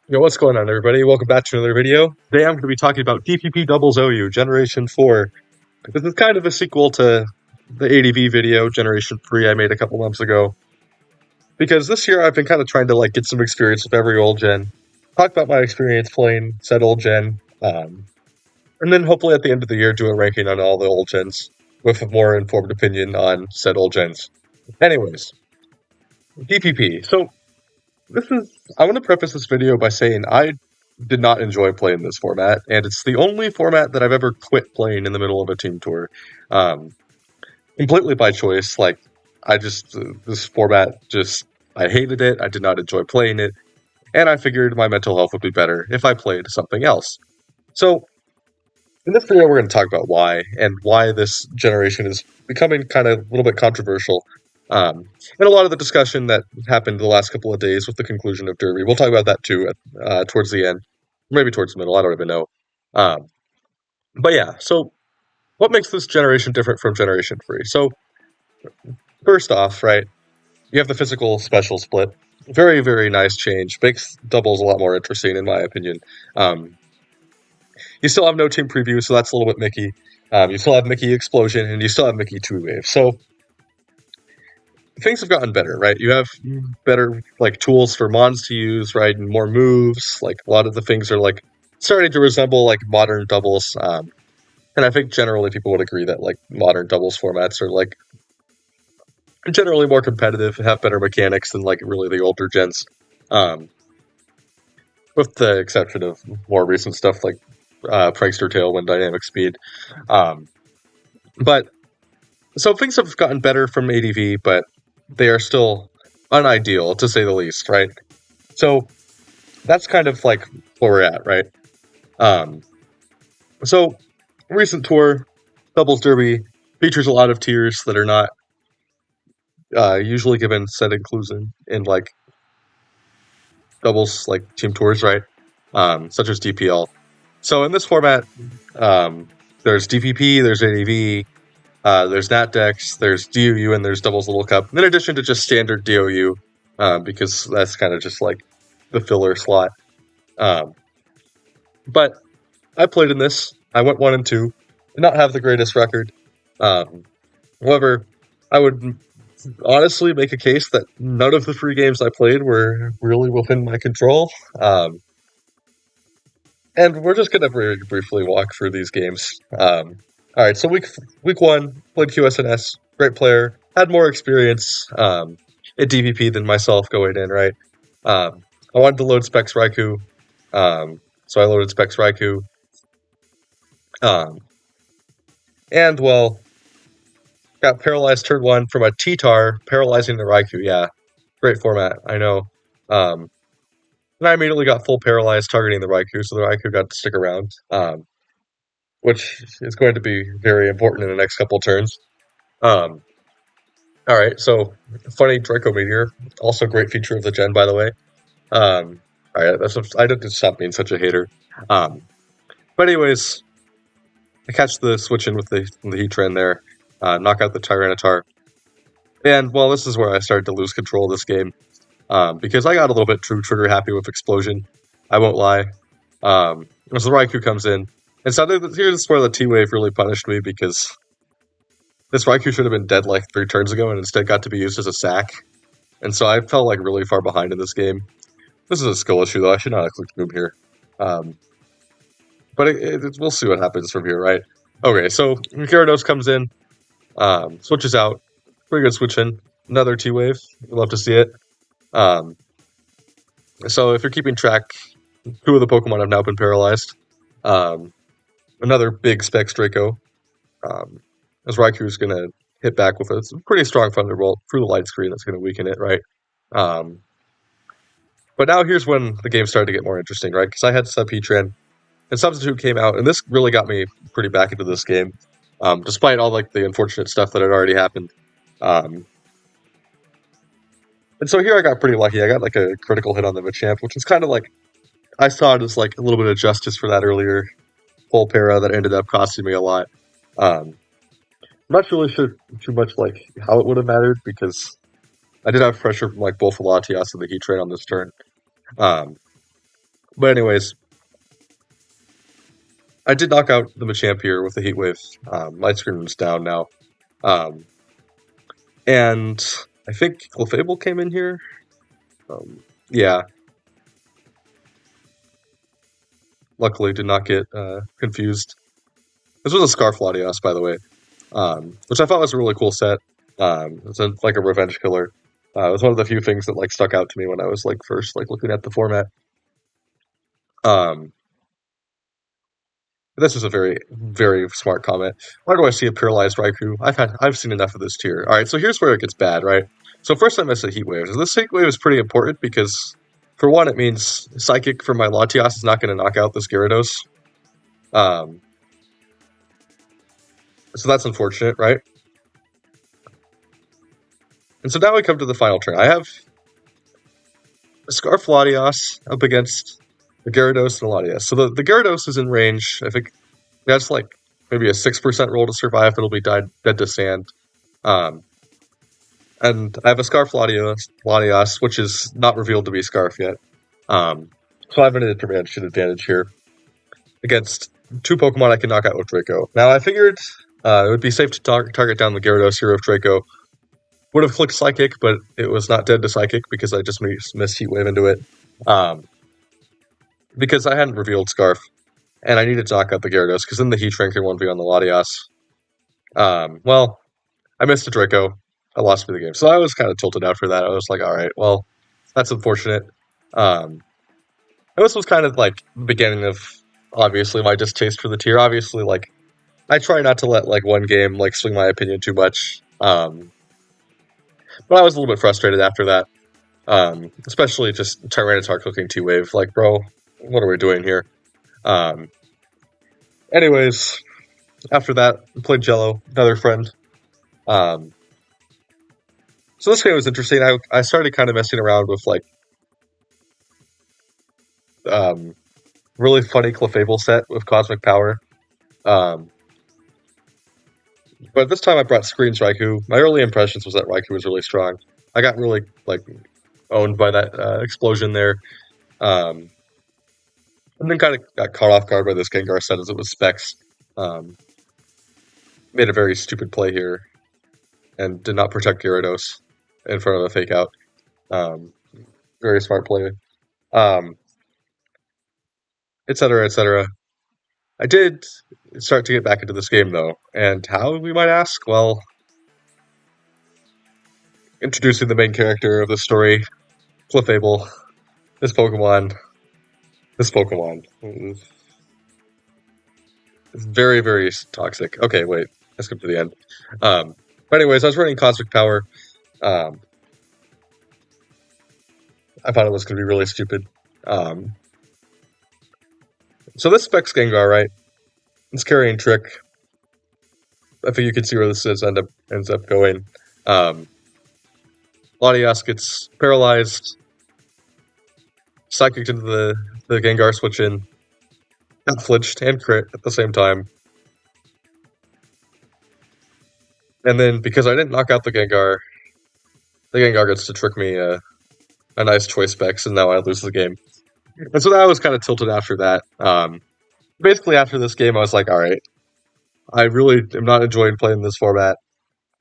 Yo, what's going on, everybody? Welcome back to another video. Today I'm going to be talking about DPP DOU Generation 4. This is kind of a sequel to the ADV video, Generation 3, I made a couple months ago. Because this year I've been kind of trying to get some experience with every old gen, talk about my experience playing said old gen, and then hopefully at the end of the year do a ranking on all the old gens with a more informed opinion on said old gens. Anyways, DPP. So I want to preface this video by saying I did not enjoy playing this format, and it's the only format that I've ever quit playing in the middle of a team tour, um, completely by choice. This format I hated it. I did not enjoy playing it, and I figured my mental health would be better if I played something else. So in this video, we're going to talk about why this generation is becoming kind of a little bit controversial. And a lot of the discussion that happened the last couple of days with the conclusion of Derby. We'll talk about that too towards the end, maybe towards the middle. I don't even know. Um, but yeah, so what makes this generation different from Generation 3? So first off, right, you have the physical special split. Very, very nice change. Makes doubles a lot more interesting, in my opinion. Um, you still have no team preview, so that's a little bit Mickey. You still have Mickey Explosion, and you still have Mickey Two Wave. So things have gotten better, right? You have better tools for mons to use, right, and more moves. Like a lot of the things are starting to resemble modern doubles. And I think generally people would agree that modern doubles formats are generally more competitive, have better mechanics than really the older gens. Um, with the exception of more recent stuff like Prankster Tailwind Dynamic Speed. Um, but so things have gotten better from ADV, but they are still unideal to say the least, right? So that's kind of where we're at, right? So recent tour, Doubles Derby, features a lot of tiers that are not usually given set inclusion in doubles team tours, right? Such as DPL. So in this format, there's DPP, there's ADV, there's NatDex, there's DOU, and there's Doubles Little Cup. In addition to just standard DOU, because that's kind of just the filler slot. But I played in this. I went 1 and 2. Did not have the greatest record. However, I would honestly make a case that none of the 3 games I played were really within my control. And we're just going to very briefly walk through these games. All right, so week 1, played QSNS. Great player. Had more experience at DPP than myself going in, right? I wanted to load Specs Raikou. So I loaded Specs Raikou. And, well, got paralyzed turn 1 from a T-Tar, paralyzing the Raikou. Yeah, great format, I know. And I immediately got full paralyzed targeting the Raikou, so the Raikou got to stick around, which is going to be very important in the next couple turns. Alright, so funny Draco Meteor, also great feature of the gen, by the way. Alright, I didn't stop being such a hater. But anyways, I catch the switch in with the Heatran there, knock out the Tyranitar. And, well, this is where I started to lose control of this game. Because I got a little bit trigger happy with Explosion. I won't lie. As the Raikou comes in. And so here's where the T-Wave really punished me, because this Raikou should have been dead 3 turns ago and instead got to be used as a sack. And so I fell really far behind in this game. This is a skill issue, though. I should not have clicked Boom here. But we'll see what happens from here, right? Okay, so Gyarados comes in, switches out. Pretty good switch in. Another T-Wave. You'd love to see it. So if you're keeping track, 2 of the Pokemon have now been paralyzed. Another big Specs Draco. As Raikou's going to hit back with a pretty strong Thunderbolt through the light screen that's going to weaken it, right? But now here's when the game started to get more interesting, right? Because I had Sub Heatran, and Substitute came out, and this really got me pretty back into this game, despite all the unfortunate stuff that had already happened. And so here I got pretty lucky. I got a critical hit on the Machamp, which is kind of I saw it as a little bit of justice for that earlier full para that ended up costing me a lot. I'm not really sure too much how it would have mattered, because I did have pressure from both the Latias and the Heatran on this turn. But anyways, I did knock out the Machamp here with the Heat Wave. My screen is down now. Um, and I think Clefable came in here. Yeah, luckily did not get confused. This was a Scarf Latios, by the way, which I thought was a really cool set. It's like a revenge killer. It was one of the few things that like stuck out to me when I was like first like looking at the format. Um, this is a very, very smart comment. Why do I see a paralyzed Raikou? I've seen enough of this tier. All right, so here's where it gets bad, right? So first I missed the Heat Wave. This Heat Wave is pretty important because, for one, it means Psychic from my Latias is not going to knock out this Gyarados. Um, so that's unfortunate, right? And so now we come to the final turn. I have a Scarf Latias up against the Gyarados and the Latias. So the Gyarados is in range. I think that's like maybe a 6% roll to survive. It'll be dead to sand. Um, and I have a Scarf Latias, which is not revealed to be Scarf yet. So I have an advantage here against two Pokemon I can knock out with Draco. Now I figured it would be safe to target down the Gyarados here with Draco. Would have clicked Psychic, but it was not dead to Psychic because I just missed Heat Wave into it. Because I hadn't revealed Scarf, and I needed to knock out the Gyarados because then the Heat Shrink 1v on the Latias. Well, I missed a Draco. I lost me the game. So I was kind of tilted after that. I was like, all right, well, that's unfortunate. And this was kind of like the beginning of, obviously, my distaste for the tier. Obviously, like, I try not to let, like, one game, like, swing my opinion too much. But I was a little bit frustrated after that. Especially just Tyranitar cooking T-Wave. Like, bro, what are we doing here? Anyways, after that, I played Jello, another friend. So this game was interesting. I started kind of messing around with like really funny Clefable set with Cosmic Power. But this time I brought Screens Raikou. My early impressions was that Raikou was really strong. I got really like owned by that explosion there. And then kind of got caught off guard by this Gengar set as it was Specs. Made a very stupid play here and did not protect Gyarados in front of a fake out. Very smart play. Etc., etc. I did start to get back into this game, though. And how, we might ask? Well, introducing the main character of the story, Clefable. This Pokemon is very, very toxic. Okay, wait. Let's skip to the end. But anyways, I was running Cosmic Power. I thought it was going to be really stupid. So this Specs Gengar, right? It's carrying Trick. I think you can see where this ends up going. Latias gets paralyzed. Psychic into the Gengar switch in. Got flinched and crit at the same time. And then, because I didn't knock out the Gengar gets to trick me a nice choice Specs, and now I lose the game. And so that was kind of tilted after that. Basically, after this game, I was like, alright, I really am not enjoying playing this format.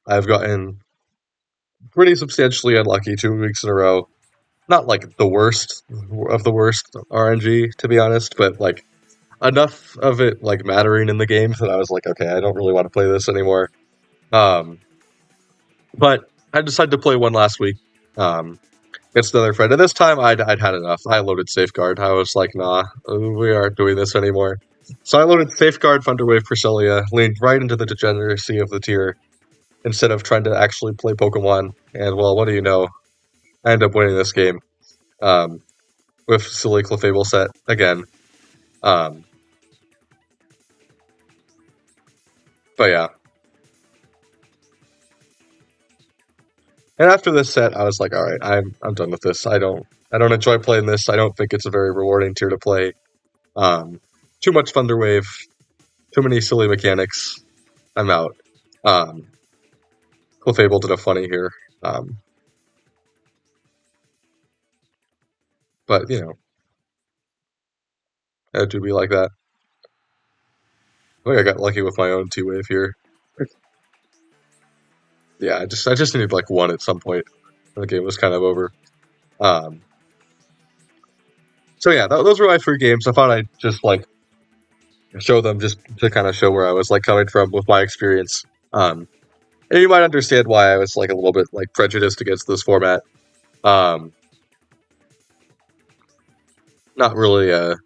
I've gotten pretty substantially unlucky 2 weeks in a row. Not like the worst of the worst RNG, to be honest, but like enough of it like mattering in the game that I was like, okay, I don't really want to play this anymore. But I decided to play one last week. Against another friend. And this time I'd had enough. I loaded Safeguard. I was like, nah, we aren't doing this anymore. So I loaded Safeguard, Thunderwave, Cresselia, leaned right into the degeneracy of the tier instead of trying to actually play Pokemon. And well, what do you know? I end up winning this game. With silly Clefable set again. But yeah. And after this set, I was like, all right, I'm done with this. I don't enjoy playing this. I don't think it's a very rewarding tier to play. Too much Thunderwave, too many silly mechanics. I'm out. Clefable did a funny here. But you know, It do be like that. I think I got lucky with my own two-wave here. Yeah, I just needed like one at some point. The game was kind of over. Um, so yeah, those were my three games. I thought I'd just like show them just to kind of show where I was like coming from with my experience. And you might understand why I was like a little bit like prejudiced against this format. Um, not really,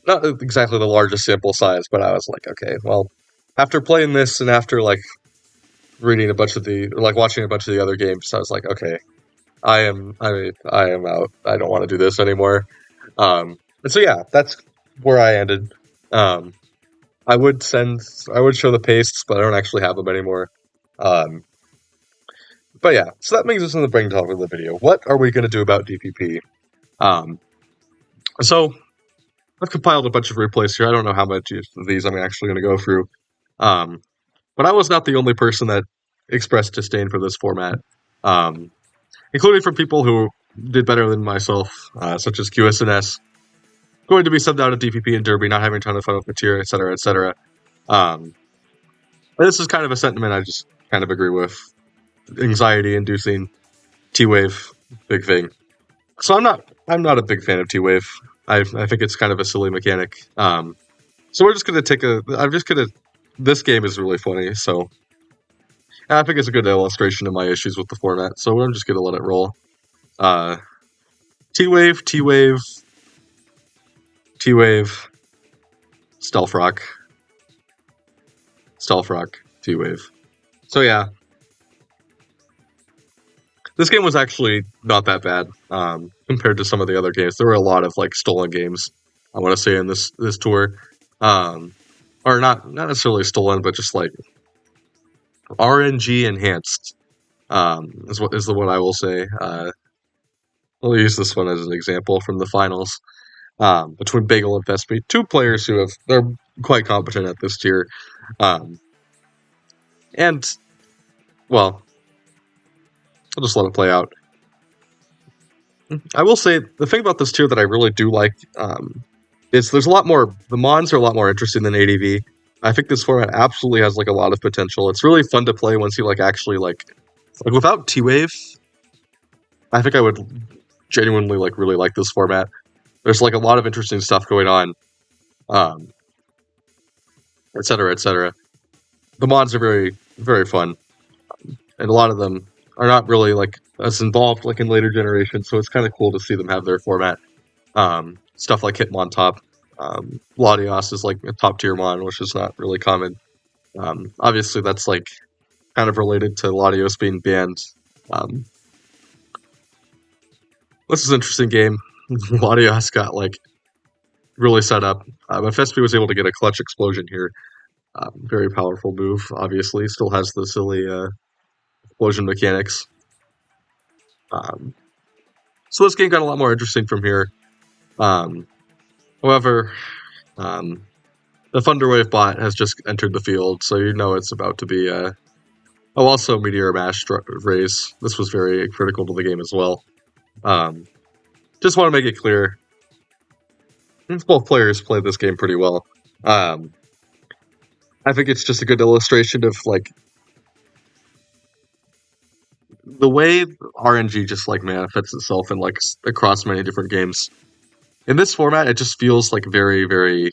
not exactly the largest sample size, but I was like, okay, well, after playing this and after like reading a bunch of like watching a bunch of the other games, I was like, okay, I am out. I don't want to do this anymore. And so yeah, that's where I ended. Um, I would show the pastes, but I don't actually have them anymore. Um, but yeah, so that brings us to the brain talk of the video. What are we going to do about DPP? Um, so I've compiled a bunch of replays here. I don't know how much of these I'm actually going to go through. Um, but I was not the only person that expressed disdain for this format, including from people who did better than myself, such as QSNS, going to be subbed out at DPP and Derby, not having a ton of fun with material, etc., etc. This is kind of a sentiment I just kind of agree with. Anxiety-inducing T-Wave, big thing. So I'm not a big fan of T-Wave. I think it's kind of a silly mechanic. So we're just gonna this game is really funny, so I think it's a good illustration of my issues with the format, so I'm just gonna let it roll. T-Wave, T-Wave, T-Wave, Stealth Rock, T-Wave. So yeah. This game was actually not that bad compared to some of the other games. There were a lot of like stolen games, I want to say, in this tour, or not necessarily stolen, but just like RNG enhanced is what I will say. I'll use this one as an example from the finals between Bagel and Vespi, two players they're quite competent at this tier, and well, I'll just let it play out. I will say the thing about this tier that I really do like is there's a lot more. The mons are a lot more interesting than ADV. I think this format absolutely has like a lot of potential. It's really fun to play once you like actually like without T-Wave. I think I would genuinely like really like this format. There's like a lot of interesting stuff going on, etc., etc. The mods are very very fun, and a lot of them are not really like as involved like in later generations. So it's kind of cool to see them have their format. Stuff like Hitmon Top. Latios is like a top tier mon, which is not really common. Obviously, that's like kind of related to Latios being banned. This is an interesting game. Latios got like really set up. Fespi was able to get a clutch explosion here. Very powerful move, obviously. Still has the silly explosion mechanics. So this game got a lot more interesting from here. However, the Thunderwave bot has just entered the field, so you know it's about to be also Meteor Mash raise. This was very critical to the game as well. Just want to make it clear, both players played this game pretty well. I think it's just a good illustration of like the way RNG just like manifests itself in like across many different games. In this format, it just feels like very, very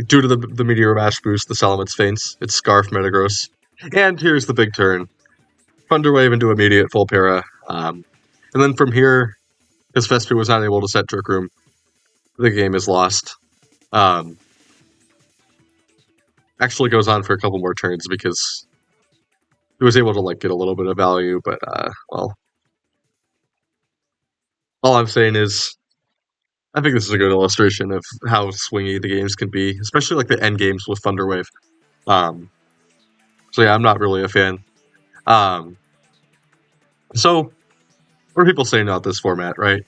due to the Meteor Mash boost, the Salaman's Feints, it's Scarf Metagross. And here's the big turn. Thunderwave into immediate full para. And then from here, because Vespi was not able to set Trick Room, the game is lost. Actually goes on for a couple more turns because he was able to like get a little bit of value, but well, all I'm saying is I think this is a good illustration of how swingy the games can be, especially like the end games with Thunderwave. So yeah, I'm not really a fan. So what are people saying about this format, right?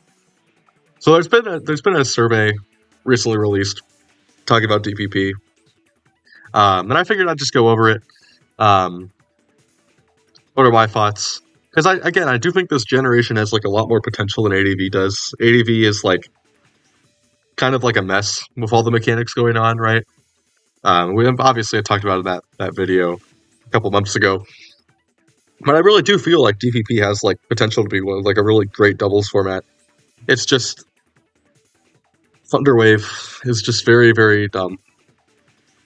So there's been a survey recently released talking about DPP, and I figured I'd just go over it. What are my thoughts? Because I do think this generation has like a lot more potential than ADV does. ADV is like kind of like a mess with all the mechanics going on, right? We obviously had talked about that video a couple months ago, but I really do feel like DPP has like potential to be like a really great doubles format. It's just Thunderwave is just very, very dumb.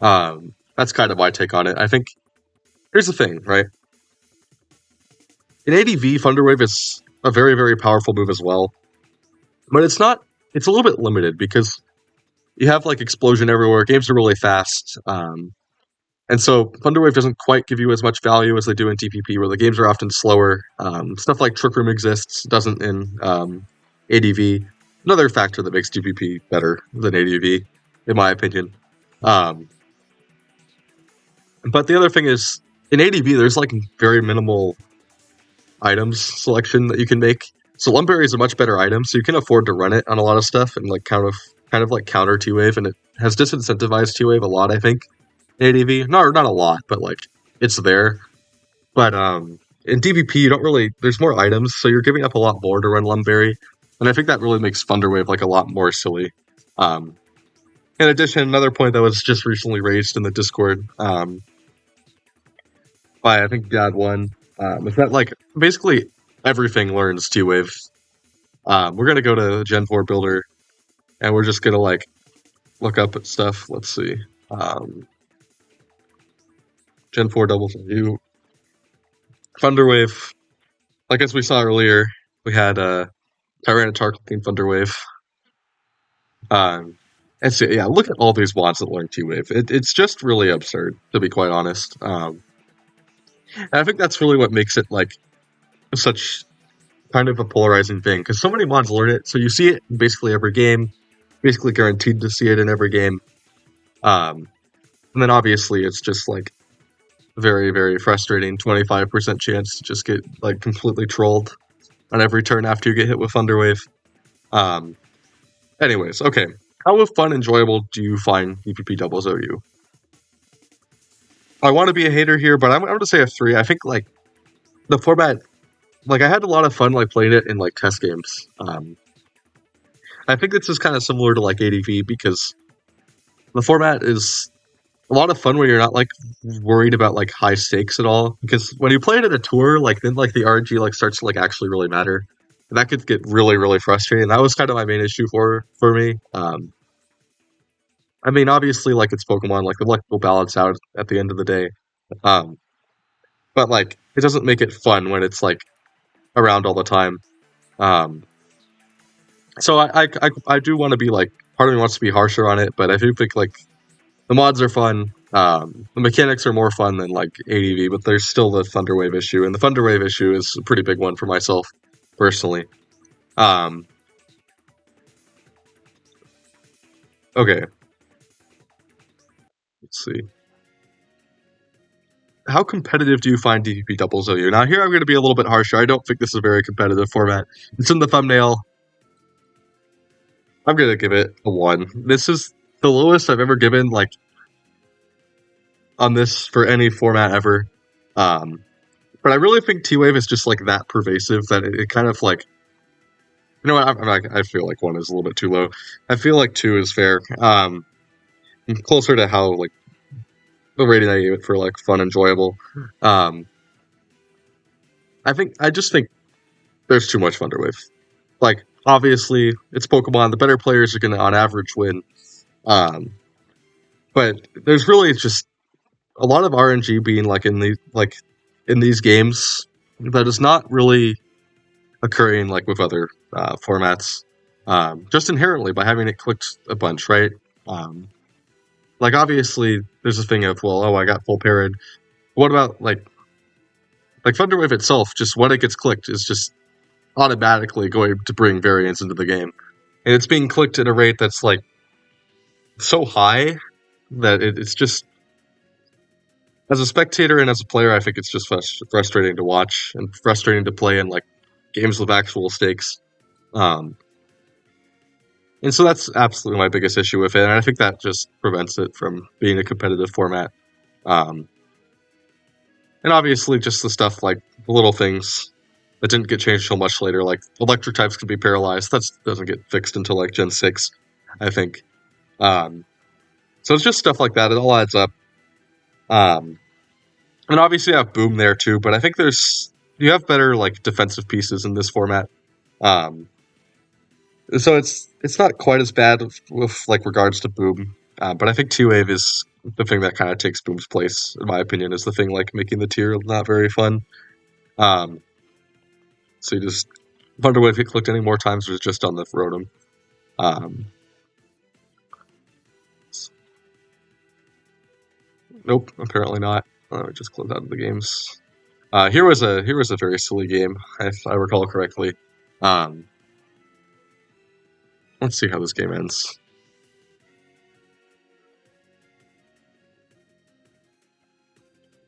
That's kind of my take on it. I think here's the thing, right? In ADV, Thunderwave is a very, very powerful move as well, but it's not. It's a little bit limited because you have like explosion everywhere. Games are really fast, and so Thunderwave doesn't quite give you as much value as they do in DPP, where the games are often slower. Stuff like Trick Room exists, doesn't in ADV. Another factor that makes DPP better than ADV, in my opinion. But the other thing is, in ADV, there's like very minimal items selection that you can make. So Lumberry is a much better item, so you can afford to run it on a lot of stuff and like kind of like counter T-Wave, and it has disincentivized T-Wave a lot, I think, in ADV. Not a lot, but like it's there. But in DPP, you don't really. There's more items, so you're giving up a lot more to run Lumberry, and I think that really makes Thunderwave like a lot more silly. In addition, another point that was just recently raised in the Discord by I think Dad1 is that like basically everything learns T-Wave. We're gonna go to Gen 4 Builder, and we're just gonna like look up at stuff. Let's see. Gen 4 double view. Thunderwave. Like as we saw earlier, we had Tyranitar clicking Thunderwave. And so, yeah, look at all these mods that learn T-Wave. It's just really absurd, to be quite honest. And I think that's really what makes it like such kind of a polarizing thing, because so many mods learn it, so you see it in basically every game, basically guaranteed to see it in every game. And then obviously it's just like very, very frustrating 25% chance to just get like completely trolled on every turn after you get hit with Thunderwave. Anyways, okay. How fun and enjoyable do you find DPP doubles OU? I want to be a hater here, but I'm going to say a 3. I think like the format, like I had a lot of fun like playing it in like test games. I think this is kind of similar to like ADV because the format is a lot of fun when you're not like worried about like high stakes at all. Because when you play it at a tour, like then like the RNG like starts to like actually really matter, and that could get really, really frustrating. That was kind of my main issue for me. I mean, obviously, like it's Pokemon, like the luck will balance out at the end of the day. But like it doesn't make it fun when it's like around all the time. So I do want to be like, part of me wants to be harsher on it, but I do think like the mods are fun. The mechanics are more fun than like ADV, but there's still the Thunderwave issue, and the Thunderwave issue is a pretty big one for myself personally. Okay. Let's see. How competitive do you find DPP doubles OU? Now here I'm going to be a little bit harsher. I don't think this is a very competitive format. It's in the thumbnail. I'm going to give it a 1. This is the lowest I've ever given, like, on this for any format ever. But I really think T-Wave is just, like, that pervasive that it kind of, like... You know what? I feel like 1 is a little bit too low. I feel like 2 is fair. Closer to how, like, the rating I gave it for, like, fun, enjoyable. I just think there's too much Thunderwave. Like, obviously, it's Pokemon. The better players are going to, on average, win. But there's really just a lot of RNG being like in these games that is not really occurring like with other formats. Just inherently by having it clicked a bunch, right? Like obviously, there's a thing of I got full parried. What about like Thunderwave itself? Just when it gets clicked is just automatically going to bring variance into the game, and it's being clicked at a rate that's like so high that it's just, as a spectator and as a player, I think it's just frustrating to watch and frustrating to play in like games with actual stakes. And so that's absolutely my biggest issue with it, and I think that just prevents it from being a competitive format. And obviously just the stuff like the little things that didn't get changed so much later, like electric types can be paralyzed. That doesn't get fixed until like Gen 6. I think. Um, so it's just stuff like that. It all adds up. Um, and obviously I have Boom there too, but I think you have better like defensive pieces in this format. Um, so it's not quite as bad with like regards to Boom, but I think T-Wave is the thing that kind of takes Boom's place, in my opinion, is the thing like making the tier not very fun. Um, so you just wonder if it clicked any more times or it's just on the Rotom. Um, nope, apparently not. Just close out of the games. Here was a very silly game, if I recall correctly. Um, let's see how this game ends.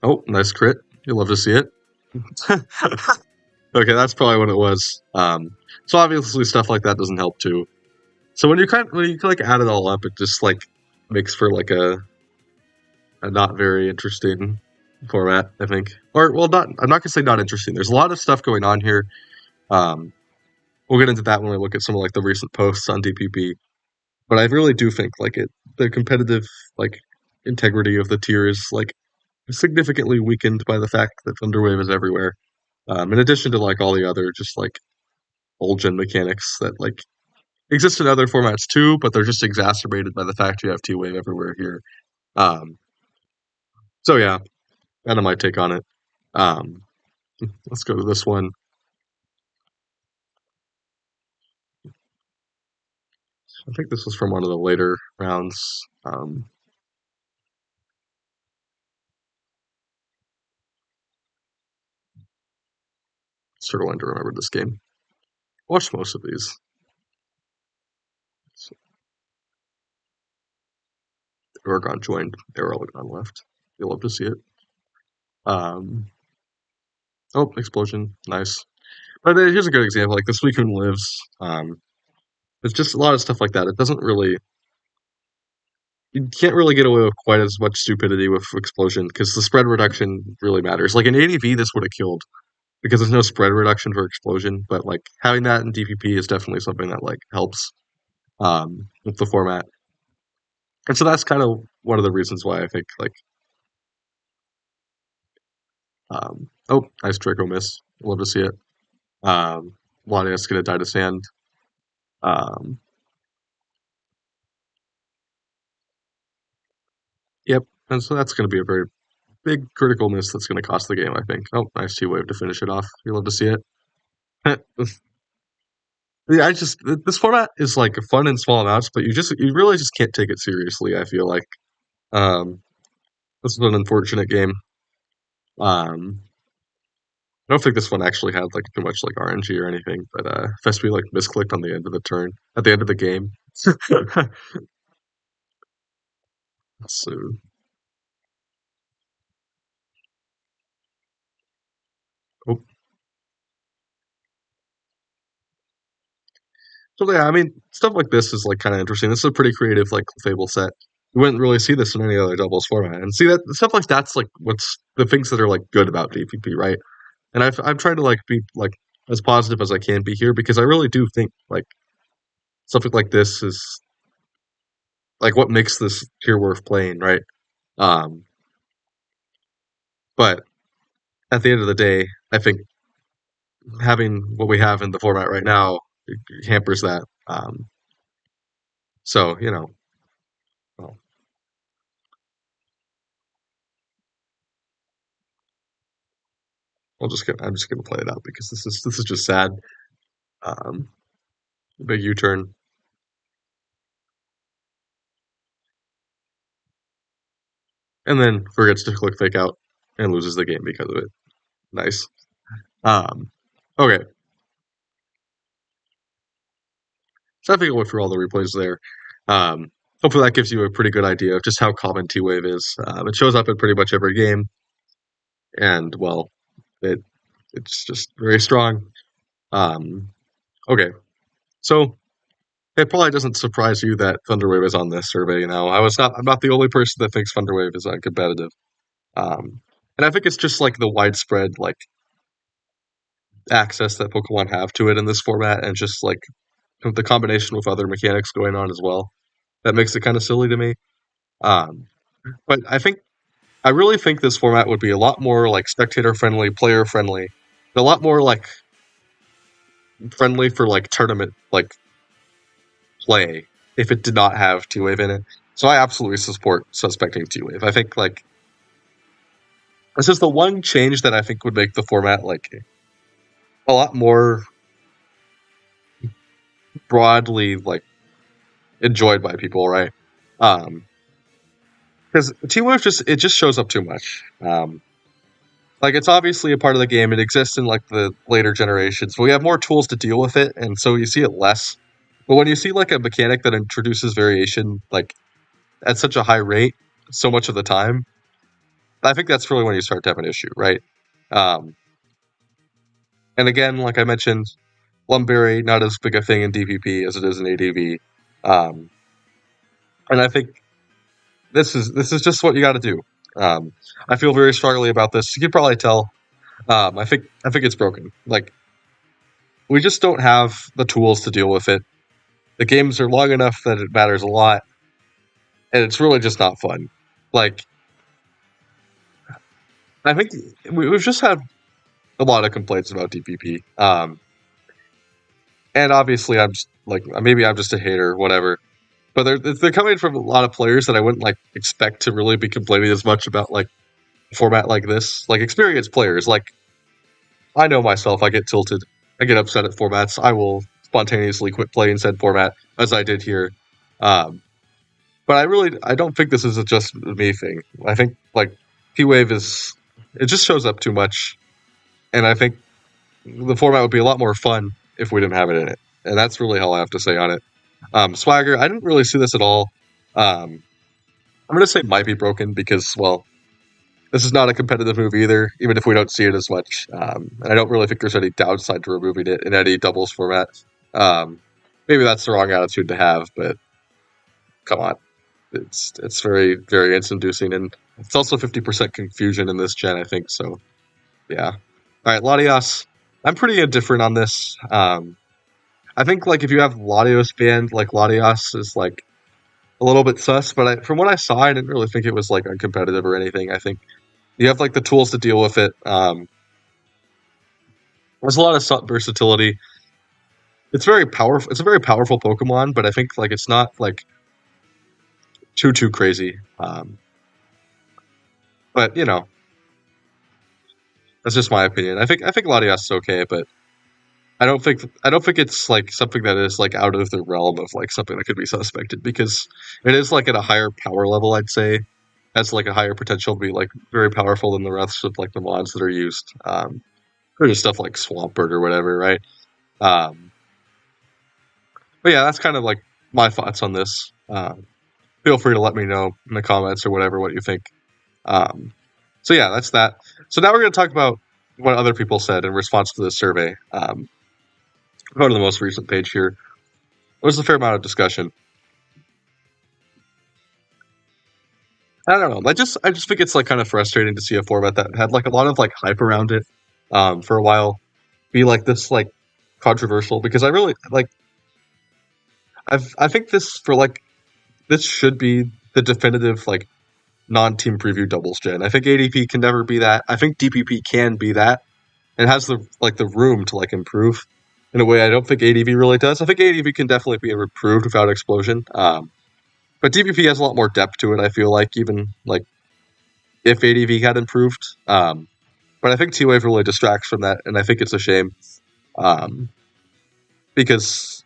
Oh, nice crit. You love to see it. Okay, that's probably what it was. So obviously stuff like that doesn't help too. So when you like add it all up, it just like makes for like a not very interesting format, I think. Or well, not I'm not gonna say not interesting. There's a lot of stuff going on here. Um, we'll get into that when we look at some of like the recent posts on DPP. But I really do think like the competitive like integrity of the tier is like significantly weakened by the fact that Thunderwave is everywhere. In addition to like all the other just like old gen mechanics that like exist in other formats too, but they're just exacerbated by the fact you have T Wave everywhere here. Um, so yeah, kind of my take on it. Um, let's go to this one. I think this was from one of the later rounds. Struggling to remember this game. Watched most of these. So, Oregon joined. Oregon left. You'll love to see it. Um, oh, explosion, nice. But here's a good example. Like this Suicune lives. It's just a lot of stuff like that. It doesn't really. You can't really get away with quite as much stupidity with explosion because the spread reduction really matters. Like in ADV, this would have killed because there's no spread reduction for explosion. But like having that in DPP is definitely something that like helps with the format. And so that's kind of one of the reasons why I think like oh, nice Draco miss. Love to see it. Lania's gonna die to sand. Um, yep, and so that's gonna be a very big critical miss that's gonna cost the game. I think. Oh, nice T wave to finish it off. You love to see it. Yeah, this format is like fun in small amounts, but you really just can't take it seriously. I feel like this is an unfortunate game. Um, I don't think this one actually had like too much like RNG or anything, but Fespi like misclicked on the end of the turn at the end of the game. So, oh, so yeah, I mean stuff like this is like kind of interesting. This is a pretty creative like Fable set. You wouldn't really see this in any other doubles format, and see that stuff like that's like what's the things that are like good about DPP, right? And I'm trying to like be like as positive as I can be here because I really do think like something like this is like what makes this tier worth playing, right? Um, but at the end of the day, I think having what we have in the format right now hampers that. So you know, well, I'm just gonna play it out because this is just sad. Um, big U-turn, and then forgets to click fake out and loses the game because of it. Nice. Um, okay, so I think I went through all the replays there. Hopefully that gives you a pretty good idea of just how common T-Wave is. It shows up in pretty much every game, and well, it it's just very strong. Um, okay, so it probably doesn't surprise you that Thunderwave is on this survey. I'm not the only person that thinks Thunderwave is uncompetitive. And I think it's just like the widespread like access that Pokemon have to it in this format, and just like the combination with other mechanics going on as well. that makes it kind of silly to me. Um, but I really think this format would be a lot more like spectator friendly, player friendly, a lot more like friendly for like tournament like play if it did not have two wave in it. So I absolutely support suspecting two wave. I think like this is the one change that I think would make the format like a lot more broadly like enjoyed by people, right? Because two wave just shows up too much. Like it's obviously a part of the game. It exists in like the later generations. But we have more tools to deal with it, and so you see it less. But when you see like a mechanic that introduces variation like at such a high rate, so much of the time, I think that's really when you start to have an issue, right? Um, and again, like I mentioned, Lumberry not as big a thing in DPP as it is in ADV, um, and I think this is just what you got to do. I feel very strongly about this. You can probably tell. I think it's broken. Like we just don't have the tools to deal with it. The games are long enough that it matters a lot, and it's really just not fun. Like I think we've just had a lot of complaints about DPP, and obviously I'm just like maybe I'm just a hater, whatever. But they're coming from a lot of players that I wouldn't like expect to really be complaining as much about like a format like this. Like experienced players, like I know myself, I get tilted, I get upset at formats. I will spontaneously quit playing said format as I did here. Um, But I don't think this is a just me thing. I think like T Wave is it just shows up too much, and I think the format would be a lot more fun if we didn't have it in it. And that's really all I have to say on it. Swagger, I didn't really see this at all. Um, I'm gonna say might be broken because well, this is not a competitive move either, even if we don't see it as much. And I don't really think there's any downside to removing it in any doubles format. Um, Maybe that's the wrong attitude to have, but come on. It's very variance inducing, and it's also 50% confusion in this gen, I think. So yeah. All right, Latios. I'm pretty indifferent on this. I think like if you have Latios banned, like Latios is like a little bit sus, but from what I saw, I didn't really think it was like uncompetitive or anything. I think you have like the tools to deal with it. There's a lot of versatility. It's very powerful. It's a very powerful Pokemon, but I think like it's not like too crazy. But you know, that's just my opinion. I think Latias is okay, but I don't think it's like something that is like out of the realm of like something that could be suspected because it is like at a higher power level. I'd say has like a higher potential to be like very powerful than the rest of like the mods that are used. Or just stuff like Swampert or whatever, right? Um, but yeah, that's kind of like my thoughts on this. Feel free to let me know in the comments or whatever what you think. Um, so yeah, that's that. So now we're going to talk about what other people said in response to this survey. Go to the most recent page here. There was a fair amount of discussion. I don't know. I just think it's like kind of frustrating to see a format that had like a lot of like hype around it for a while be like this like controversial because I really like I think this for like this should be the definitive like non-team preview doubles gen. I think ADP can never be that. I think DPP can be that. It has the like the room to like improve in a way I don't think ADV really does. I think ADV can definitely be improved without explosion. But DPP has a lot more depth to it. I feel like even like if ADV had improved, but I think T Wave really distracts from that, and I think it's a shame um, because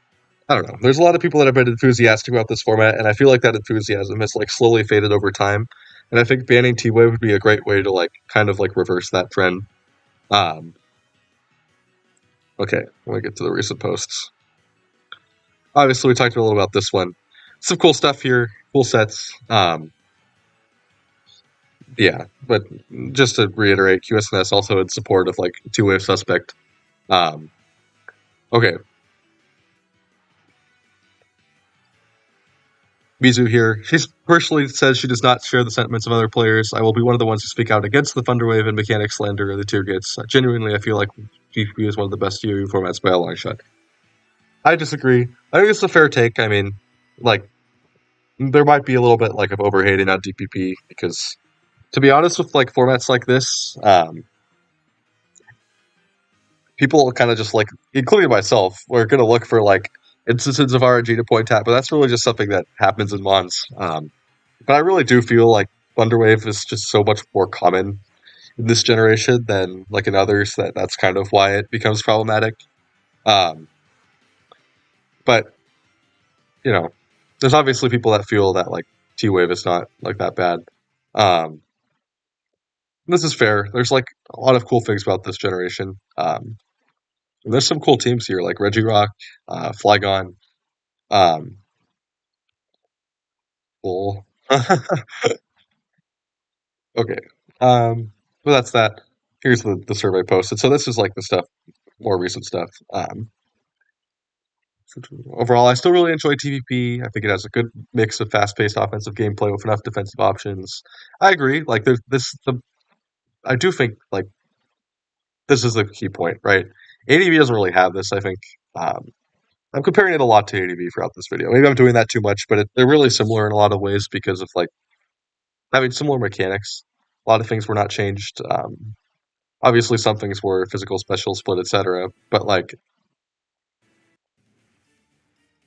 I don't know. There's a lot of people that have been enthusiastic about this format, and I feel like that enthusiasm has like slowly faded over time. And I think banning T Wave would be a great way to like kind of like reverse that trend. Um, okay, let me get to the recent posts. Obviously, we talked a little about this one. Some cool stuff here, cool sets. Yeah, but just to reiterate, QSNS also in support of like two-wave suspect. Um, okay, Mizu here. She personally says she does not share the sentiments of other players. I will be one of the ones to speak out against the Thunderwave and mechanic slander the tier gets. Genuinely, I feel like GP is one of the best DOU formats by a long shot. I disagree. I think it's a fair take. I mean, like there might be a little bit like of overhating on DPP because, to be honest, with like formats like this, people kind of just like, including myself, we're gonna look for like instances of RNG to point at, but that's really just something that happens in Mons. But I really do feel like Thunderwave is just so much more common in this generation than like in others that that's kind of why it becomes problematic. Um, but you know, there's obviously people that feel that like T Wave is not like that bad. Um, this is fair. There's like a lot of cool things about this generation. And there's some cool teams here like Regirock, Flygon, um, Bull. Okay. But that's that. Here's the survey posted. So this is like the stuff, more recent stuff. Overall, I still really enjoy TVP. I think it has a good mix of fast-paced offensive gameplay with enough defensive options. I agree. Like there's this, I do think like this is the key point, right? ADV doesn't really have this. I think um, I'm comparing it a lot to ADV throughout this video. Maybe I'm doing that too much, but they're really similar in a lot of ways because of like having similar mechanics. A lot of things were not changed. Obviously, some things were physical, special, split, etc. But like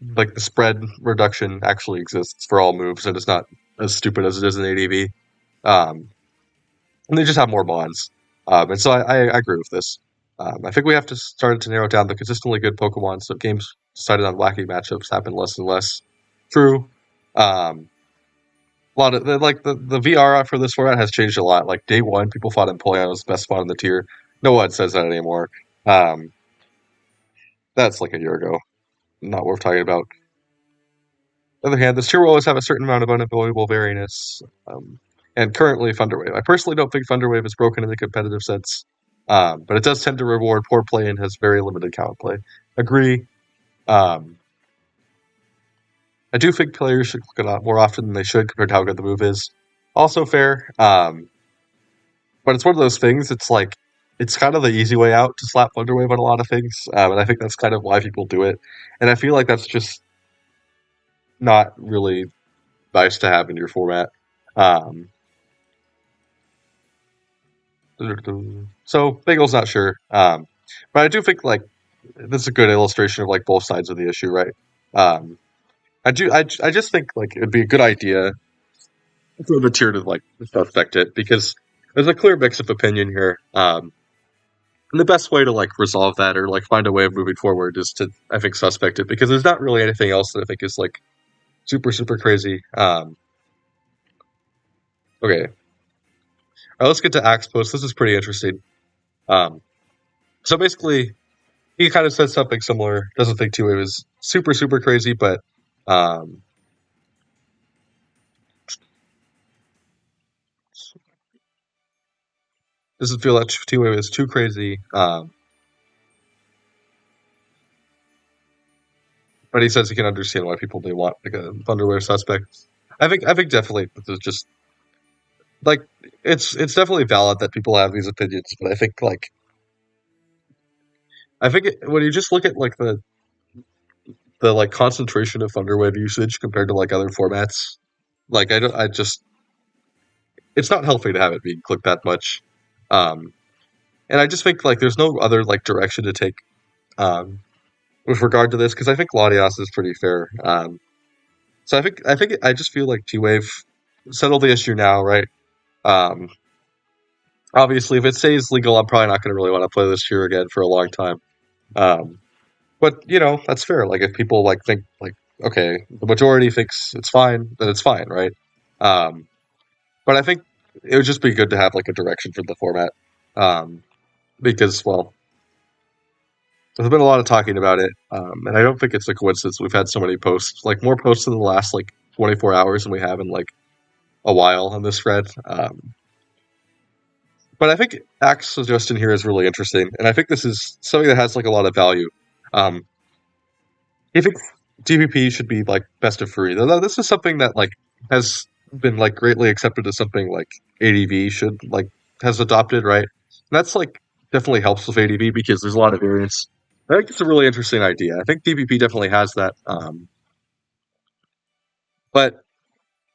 the spread reduction actually exists for all moves, and it's not as stupid as it is in ADV. Um, and they just have more bonds. And so I agree with this. I think we have to start to narrow down the consistently good Pokemon, so games decided on wacky matchups happen less and less. True. Um, a lot of the VR for this format has changed a lot. Like day one, people thought Empoleon was the best spot in the tier. No one says that anymore. Um, that's like a year ago. Not worth talking about. On the other hand, this tier will always have a certain amount of unavoidable variance. And currently, Thunderwave. I personally don't think Thunderwave is broken in the competitive sense, but it does tend to reward poor play and has very limited counterplay. Agree. Um, I do think players should click it out more often than they should compared to how good the move is. Also fair. But it's one of those things. It's like it's kind of the easy way out to slap Thunderwave on a lot of things, and I think that's kind of why people do it. And I feel like that's just not really nice to have in your format. Um, so Bagel's not sure, but I do think like this is a good illustration of like both sides of the issue, right? Um, I just think like it'd be a good idea for the tier to like suspect it because there's a clear mix of opinion here. And the best way to like resolve that or like find a way of moving forward is to I think suspect it because there's not really anything else that I think is like super crazy. Okay, all right, let's get to Axe Post. This is pretty interesting. Um, so basically, he kind of said something similar. Doesn't think two-wave is super crazy, but um, doesn't feel that two-wave is too crazy. But he says he can understand why people may want like a Thunderwave suspect. I think definitely this is just like it's definitely valid that people have these opinions, but I think like when you just look at like the like concentration of Thunderwave usage compared to like other formats, like I just it's not healthy to have it being clicked that much. Um, and I just think like there's no other like direction to take um, with regard to this because I think Latias is pretty fair. So I think I just feel like T Wave settle the issue now, right? Um, obviously, if it stays legal, I'm probably not going to really want to play this tier again for a long time. Um, but that's fair. Like if people like think like okay, the majority thinks it's fine, then it's fine, right? Um, but I think it would just be good to have like a direction for the format um, because well, there's been a lot of talking about it, and I don't think it's a coincidence we've had so many posts, like more posts in the last like 24 hours than we have in like a while on this thread. But I think Axe suggestion here is really interesting, and I think this is something that has like a lot of value. Um, I think DPP should be like best of three. Though this is something that like has been like greatly accepted as something like ADV should like has adopted, right? And that's like definitely helps with ADV because there's a lot of variance. I think it's a really interesting idea. I think DPP definitely has that, but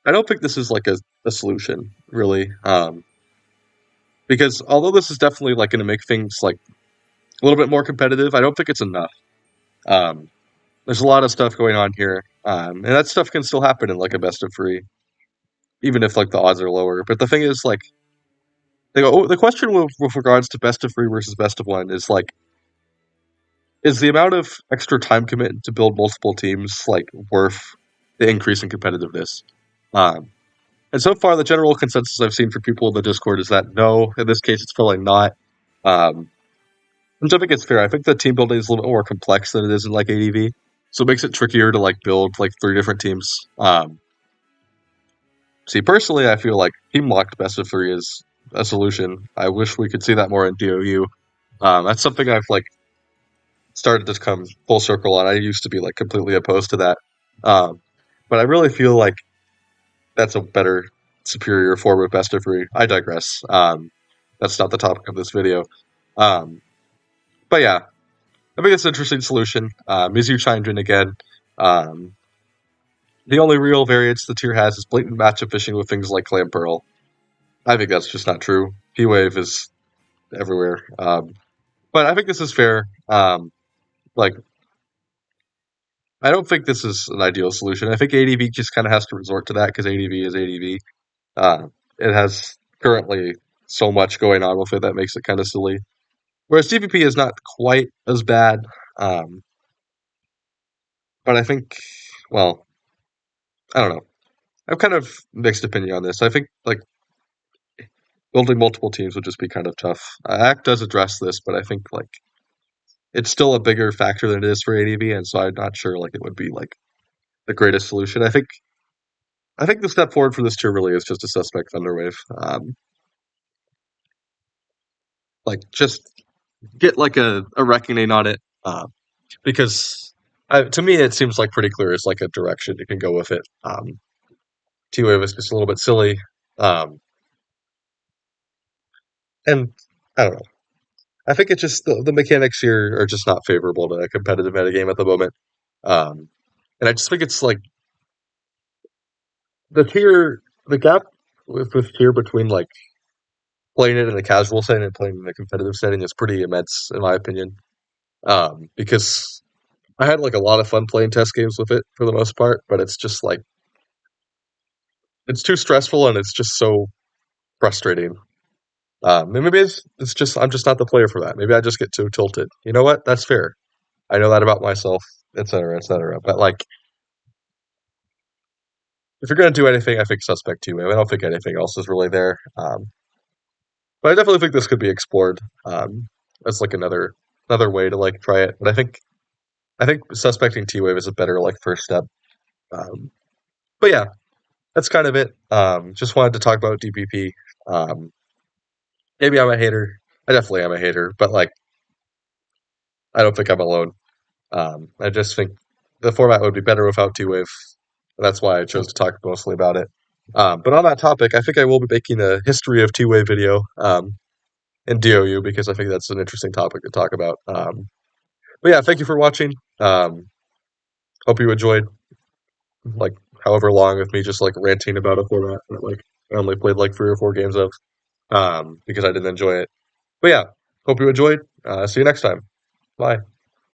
I don't think this is like a solution, really. Because although this is definitely like going to make things like a little bit more competitive, I don't think it's enough. Um, there's a lot of stuff going on here, and that stuff can still happen in like a best of three, even if like the odds are lower. But the thing is, like, the question with regards to best of three versus best of one is like, is the amount of extra time committed to build multiple teams like worth the increase in competitiveness? Um, and so far, the general consensus I've seen for people in the Discord is that no. In this case, it's probably not. Um, which I think it's fair. I think the team building is a little bit more complex than it is in like ADV, so it makes it trickier to like build like three different teams. See, personally, I feel like team locked best of three is a solution. I wish we could see that more in DOU. That's something I've like started to come full circle on. I used to be like completely opposed to that, um, but I really feel like that's a better, superior form of best of three. I digress. That's not the topic of this video. Um, but yeah, I think it's an interesting solution. Mizu chimed in again. Um, the only real variance the tier has is blatant matchup fishing with things like Clam Pearl. I think that's just not true. P-Wave is everywhere. But I think this is fair. Like, I don't think this is an ideal solution. I think ADV just kind of has to resort to that because ADV is ADV. It has currently so much going on with it that makes it kind of silly. Whereas DPP is not quite as bad. Um, but I think, well, I don't know. I have kind of mixed opinion on this. I think like building multiple teams would just be kind of tough. Act does address this, but I think like it's still a bigger factor than it is for ADV, and so I'm not sure like it would be like the greatest solution. I think the step forward for this tier really is just a suspect Thunderwave. Like just get like a reckoning on it, because to me it seems like pretty clear it's like a direction you can go with it. T Wave is just a little bit silly, um, and I don't know. I think it's just the mechanics here are just not favorable to a competitive metagame at the moment. Um, and I just think it's like the gap with tier between like playing it in a casual setting and playing in a competitive setting is pretty immense, in my opinion. Because I had like a lot of fun playing test games with it for the most part, but it's just like it's too stressful and it's just so frustrating. And maybe it's just I'm just not the player for that. Maybe I just get too tilted. You know what? That's fair. I know that about myself, etc., etc. But like, if you're gonna do anything, I think suspect two. I don't think anything else is really there. But I definitely think this could be explored as like another way to like try it. But I think suspecting T Wave is a better like first step. Um, but yeah, that's kind of it. Just wanted to talk about DPP. Um, maybe I'm a hater. I definitely am a hater, but like I don't think I'm alone. I just think the format would be better without T Wave. That's why I chose to talk mostly about it. But on that topic, I think I will be making a history of T Wave video in DOU because I think that's an interesting topic to talk about. But yeah, thank you for watching. Hope you enjoyed like however long with me just like ranting about a format that like I only played like 3 or 4 games of because I didn't enjoy it. But yeah, hope you enjoyed. See you next time. Bye.